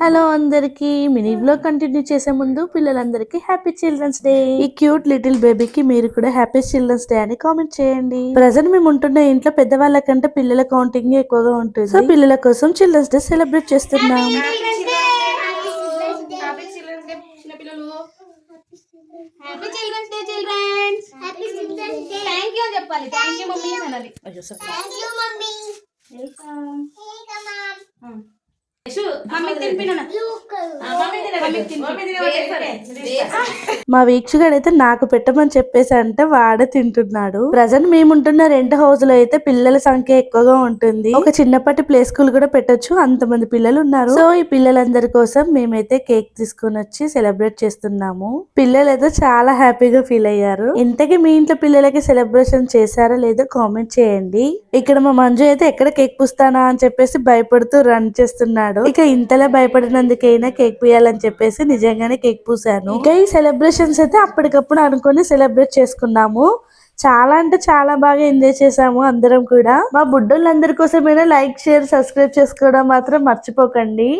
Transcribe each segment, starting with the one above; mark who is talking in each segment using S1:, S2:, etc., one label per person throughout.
S1: Hello అందరికి mini vlog continue చేసే ముందు పిల్లలందరికీ హ్యాపీ చిల్డ్రన్స్ డే. ఈ క్యూట్ లిటిల్ బేబీకి మీరు కూడా హ్యాపీ చిల్డ్రన్స్ డే అని కామెంట్ చేయండి. ప్రజెంట్ మేము ఉంటున్న ఇంట్లో పెద్దవాళ్ళ కంటే పిల్లల కౌంటింగ్ ఎక్కువగా ఉంటుంది. సో పిల్లల కోసం చిల్డ్రన్స్ డే సెలబ్రేట్ చేస్తున్నాం. మా వీక్షకుడైతే నాకు పెట్టమని చెప్పేసి అంటే వాడే తింటున్నాడు. ప్రజెంట్ మేముంటున్న రెంట్ హౌస్ లో అయితే పిల్లల సంఖ్య ఎక్కువగా ఉంటుంది. ఒక చిన్నప్పటి ప్లే స్కూల్ కూడా పెట్టొచ్చు, అంతమంది పిల్లలు ఉన్నారు. సో ఈ పిల్లలందరి కోసం మేమైతే కేక్ తీసుకుని వచ్చి సెలబ్రేట్ చేస్తున్నాము. పిల్లలు అయితే చాలా హ్యాపీగా ఫీల్ అయ్యారు. ఇంతకీ మీ ఇంట్లో పిల్లలకి సెలబ్రేషన్ చేశారా లేదో కామెంట్ చేయండి. ఇక్కడ మా మంజు అయితే ఎక్కడ కేక్ పుస్తానా అని చెప్పేసి భయపడుతూ రన్ చేస్తున్నాడు. ఇక ఇంతలా భయపడినందుకైనా కేక్ పూయాలని చెప్పేసి నిజంగానే కేక్ పూసాను. ఇక ఈ సెలబ్రేషన్స్ అయితే అప్పటికప్పుడు అనుకుని సెలబ్రేట్ చేసుకున్నాము. చాలా అంటే చాలా బాగా ఎంజాయ్ చేసాము అందరం కూడా. మా బుడ్డోళ్ళందరి కోసమైనా లైక్ షేర్ సబ్స్క్రైబ్ చేసుకోవడం మాత్రం మర్చిపోకండి.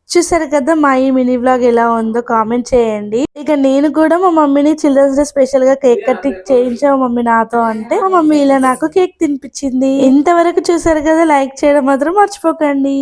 S1: చూసారు కదా మా ఈ మినీ వ్లాగ్ ఎలా ఉందో కామెంట్ చేయండి. ఇక నేను కూడా మా మమ్మీని చిల్డ్రన్స్ డే స్పెషల్ గా కేక్ కటింగ్ చేయించా మా మమ్మీ నాతో అంటే మా మమ్మీ ఇలా నాకు కేక్ తినిపించింది. ఇంతవరకు చూసారు కదా, లైక్ చేయడం మాత్రం మర్చిపోకండి.